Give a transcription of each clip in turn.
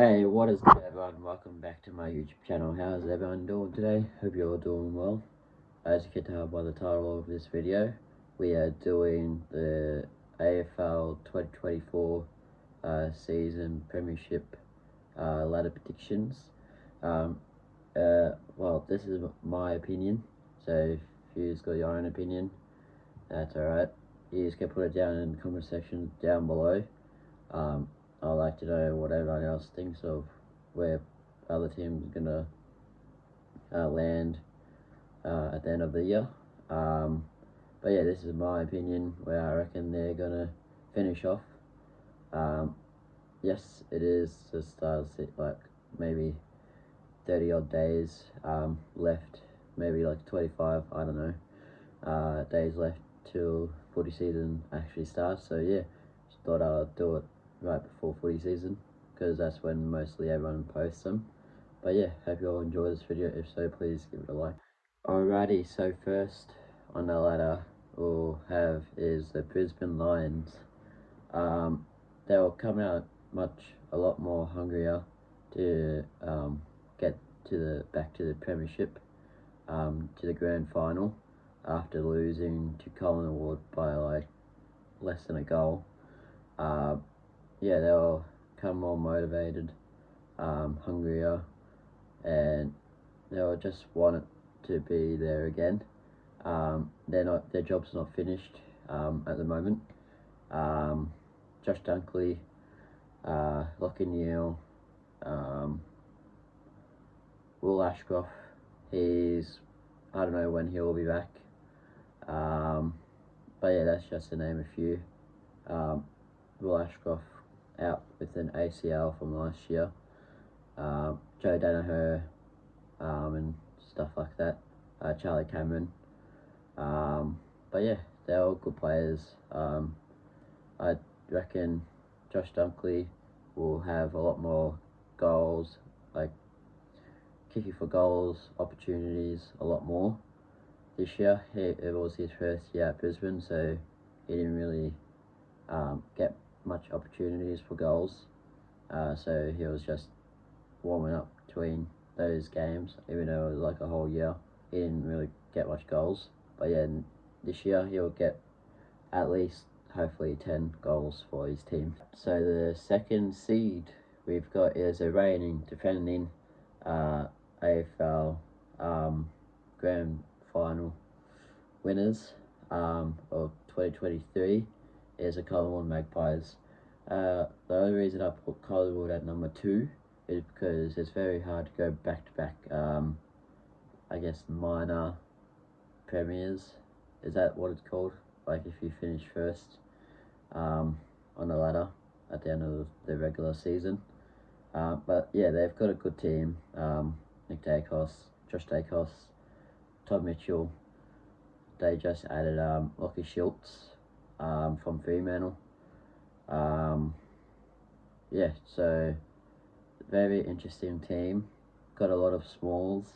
Hey, what is good everyone? Welcome back to my YouTube channel. How's everyone doing today? Hope you're all doing well. As you can tell by the title of this video, we are doing the AFL 2024 season premiership ladder predictions. Well, this is my opinion, so if you've got your own opinion, that's alright. You just can put it down in the comment section down below. I'd like to know what everyone else thinks of where other teams are going to land at the end of the year. But yeah, this is my opinion where I reckon they're going to finish off. Yes, it is just like maybe 30 odd days left, maybe like 25, I don't know, days left till footy season actually starts. So yeah, just thought I'd do it right before footy season because that's when mostly everyone posts them. But yeah, hope you all enjoy this video. If so, please give it a like. Alrighty, so first on the ladder we'll have is the Brisbane Lions. They will come out a lot more hungrier to get back to the premiership, to the grand final after losing to Collingwood by like less than a goal. Yeah, they'll come more motivated, hungrier, and they'll just want it to be there again. Their job's not finished at the moment. Josh Dunkley, Lachie Neale, Will Ashcroft, I don't know when he'll be back. But yeah, that's just to name a few. Will Ashcroft out with an ACL from last year. Joe Danaher, and stuff like that. Charlie Cameron. But yeah, they're all good players. I reckon Josh Dunkley will have a lot more goals, like kicking for goals, opportunities, a lot more this year. It was his first year at Brisbane, so he didn't really get much opportunities for goals. So he was just warming up between those games, even though it was like a whole year. He didn't really get much goals. But yeah, this year he'll get at least, hopefully, 10 goals for his team. So the second seed we've got is the reigning, defending AFL grand final winners of 2023 is the Collingwood Magpies. The only reason I put Collingwood at number 2 is because it's very hard to go back to back, I guess, minor premiers. Is that what it's called? Like if you finish first on the ladder at the end of the regular season. But yeah, they've got a good team. Nick Dacos, Josh Dacos, Todd Mitchell. They just added Lachie Schultz from Fremantle. Yeah, so very interesting team. Got a lot of smalls.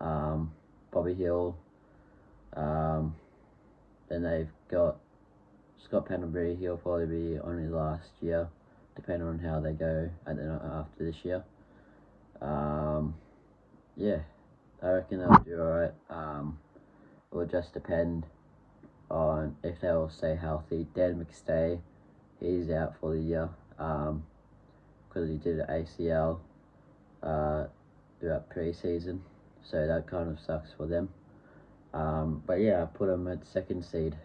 Bobby Hill. Then they've got Scott Pendlebury. He'll probably be on his last year, depending on how they go after this year. Yeah, I reckon they'll do alright. It will just depend on if they'll stay healthy. Dan McStay, he's out for the year because he did an ACL throughout pre-season, so that kind of sucks for them. But yeah, I put them at second seed.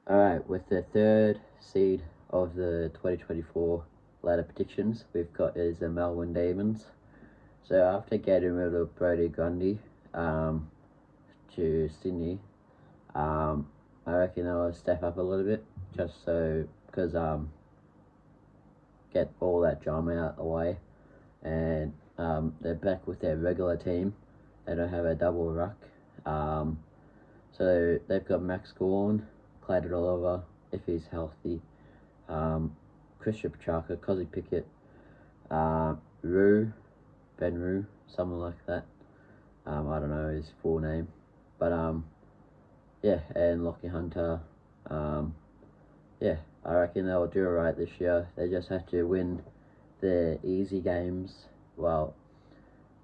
Alright, with the third seed of the 2024 ladder predictions, we've got is the Melbourne Demons. So after getting rid of Brodie Grundy to Sydney, I reckon they'll step up a little bit, just so, because get all that drama out of the way, and they're back with their regular team. They don't have a double ruck. So they've got Max Gawn, Clayton Oliver, if he's healthy, Christian Petrarca, Cozzy Pickett, Ben Rue, something like that. I don't know his full name, but yeah, and Lockie Hunter. Yeah, I reckon they'll do alright this year. They just have to win the easy games well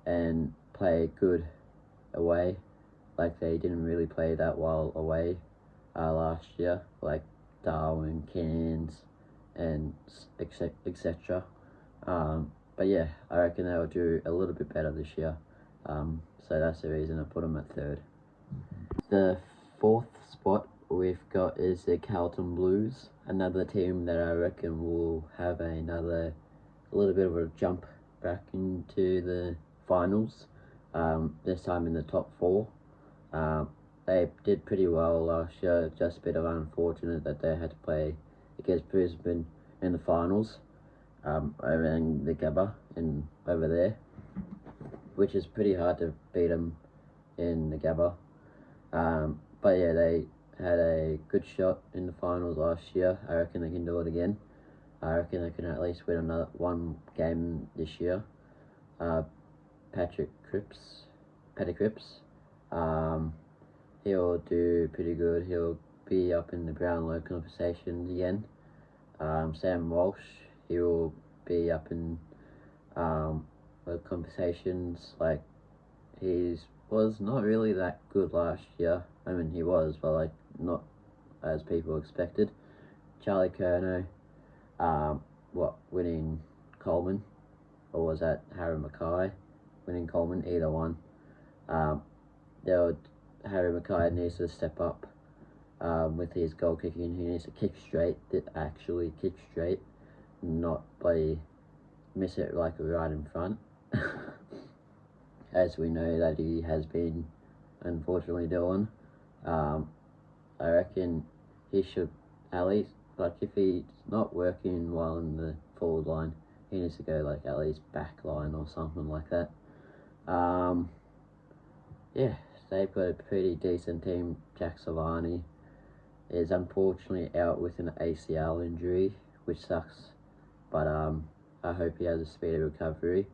and play good away. Like they didn't really play that well away last year, like Darwin, Cairns, and etc. But yeah, I reckon they'll do a little bit better this year. So that's the reason I put them at third. The fourth spot we've got is the Carlton Blues, another team that I reckon will have a little bit of a jump back into the finals. This time in the top four. They did pretty well last year. Just a bit of unfortunate that they had to play against Brisbane in the finals, over in the Gabba and over there, which is pretty hard to beat them in the Gabba. But yeah, they had a good shot in the finals last year. I reckon they can do it again. I reckon they can at least win one game this year. Paddy Cripps, he'll do pretty good. He'll be up in the Brownlow conversations again. Sam Walsh, he will be up in the conversations. Like, was not really that good last year. I mean, he was, but like not as people expected. Charlie Curnow, winning Coleman, or was that Harry Mackay winning Coleman? Either one. Harry Mackay needs to step up with his goal kicking. He needs to kick straight, actually kick straight, not miss it like right in front, as we know that he has been unfortunately doing. I reckon he should at least, like, if he's not working well in the forward line, he needs to go like at least back line or something like that. Yeah, they've got a pretty decent team. Jack Savani is unfortunately out with an ACL injury, which sucks, but I hope he has a speedy recovery.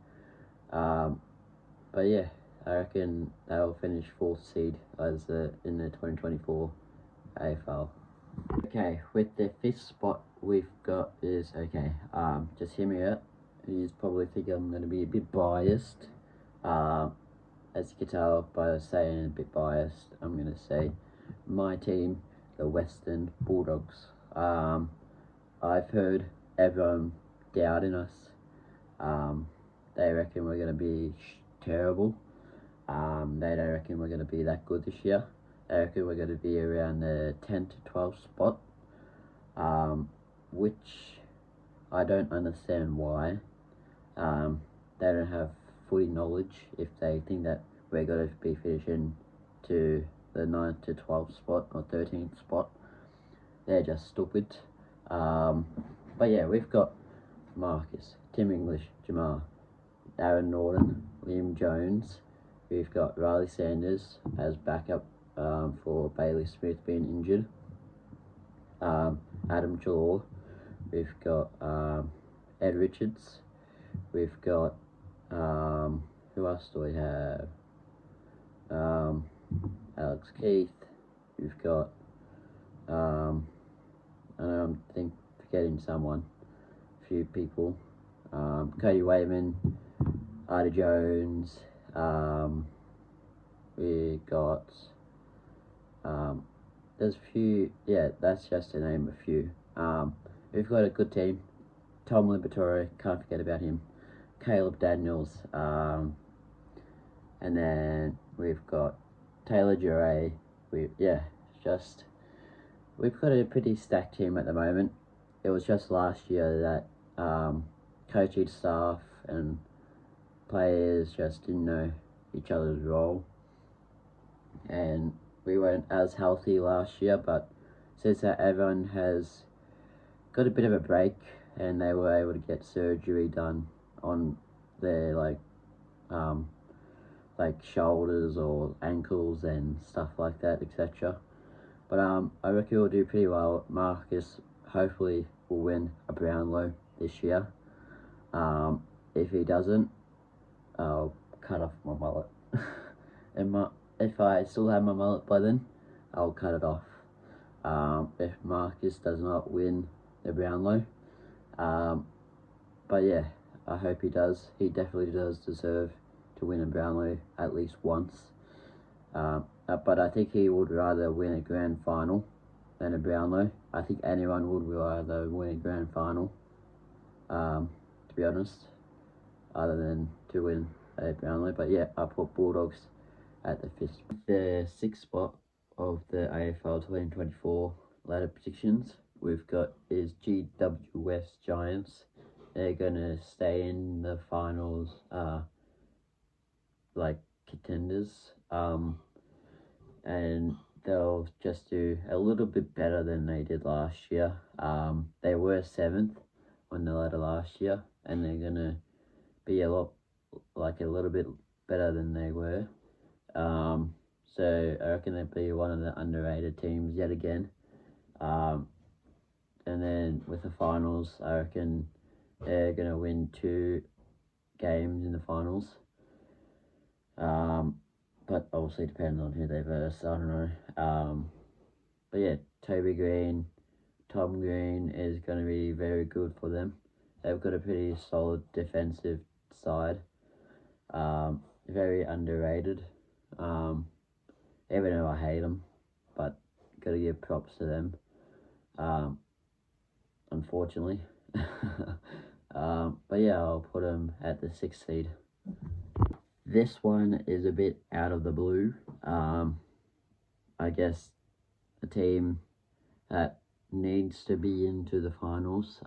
But yeah, I reckon they'll finish 4th seed in the 2024 AFL. Okay, with the 5th spot we've got is, just hear me out. You probably think I'm going to be a bit biased. As you can tell by saying a bit biased, I'm going to say my team, the Western Bulldogs. I've heard everyone doubting us. They reckon we're going to be terrible. They don't reckon we're going to be that good this year. They reckon we're going to be around the 10 to 12 spot, which I don't understand why. They don't have footy knowledge if they think that we're going to be finishing to the 9 to 12 spot or 13th spot. They're just stupid. But yeah, we've got Marcus, Tim English, Jamar, Aaron Norton, Liam Jones. We've got Riley Sanders as backup for Bailey Smith being injured. Adam Chalor. We've got Ed Richards. We've got who else do we have? Alex Keith. We've got I know I'm forgetting someone. A few people. Cody Wayman, Artie Jones. We got there's a few. Yeah, that's just to name a few. We've got a good team. Tom Liberatore, can't forget about him. Caleb Daniels, and then we've got Taylor Duray. We've got a pretty stacked team at the moment. It was just last year that coaching staff and players just didn't know each other's role, and we weren't as healthy last year. But since that, everyone has got a bit of a break, and they were able to get surgery done on their like shoulders or ankles and stuff like that, etc. But I reckon we'll do pretty well. Marcus hopefully will win a Brownlow this year. If he doesn't, I'll cut off my mullet. And if I still have my mullet by then, I'll cut it off. If Marcus does not win the Brownlow. But yeah, I hope he does. He definitely does deserve to win a Brownlow at least once. But I think he would rather win a grand final than a Brownlow. I think anyone would rather win a grand final, to be honest, other than to win a Brownlow. But yeah, I put Bulldogs at the 5th. The 6th spot of the AFL 2024 ladder predictions we've got is GWS Giants. They're gonna stay in the finals, like contenders, and they'll just do a little bit better than they did last year. They were 7th on the ladder last year, and they're gonna be a little bit better than they were. So I reckon they'll be one of the underrated teams yet again. And then with the finals, I reckon they're going to win 2 games in the finals. But obviously depends on who they verse, I don't know. But yeah, Toby Green, Tom Green is going to be very good for them. They've got a pretty solid defensive side. Very underrated. Even though I hate them, but gotta give props to them. Unfortunately. But yeah, I'll put them at the 6th seed. This one is a bit out of the blue. I guess a team that needs to be into the finals.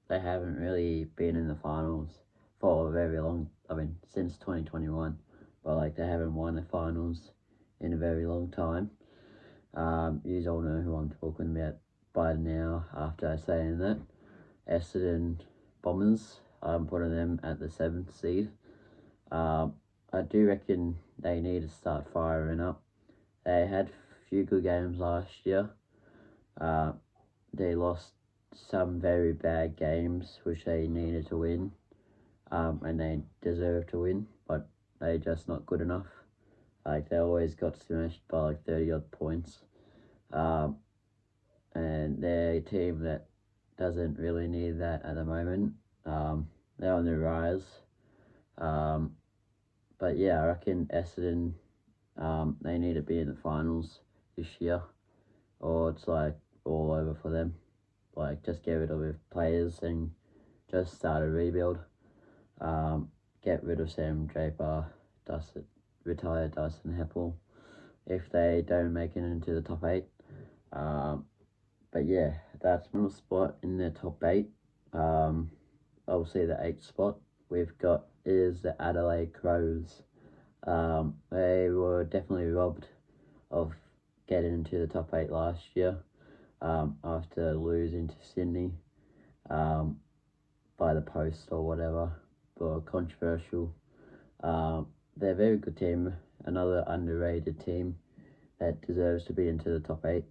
They haven't really been in the finals for a very long, since 2021, but like they haven't won the finals in a very long time. You all know who I'm talking about by now after saying that. Essendon Bombers, I'm putting them at the 7th seed. I do reckon they need to start firing up. They had a few good games last year. They lost some very bad games which they needed to win, and they deserve to win, but they're just not good enough. Like, they always got smashed by like 30 odd points. And they're a team that doesn't really need that at the moment. They're on the rise. But yeah, I reckon Essendon, they need to be in the finals this year, or it's like all over for them. Like, just get rid of the players and just start a rebuild. Get rid of Sam Draper, retire Dyson Heppel if they don't make it into the top 8. But yeah, that's my spot in the top 8. Obviously the 8th spot we've got is the Adelaide Crows. They were definitely robbed of getting into the top 8 last year, after losing to Sydney, by the post or whatever, but controversial. They're a very good team, another underrated team that deserves to be into the top 8.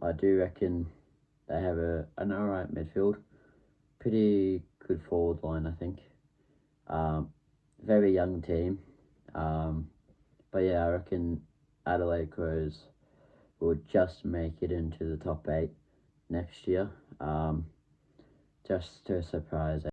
I do reckon they have an alright midfield, pretty good forward line, I think. Very young team, but yeah, I reckon Adelaide Crows will just make it into the top 8 next year, just to surprise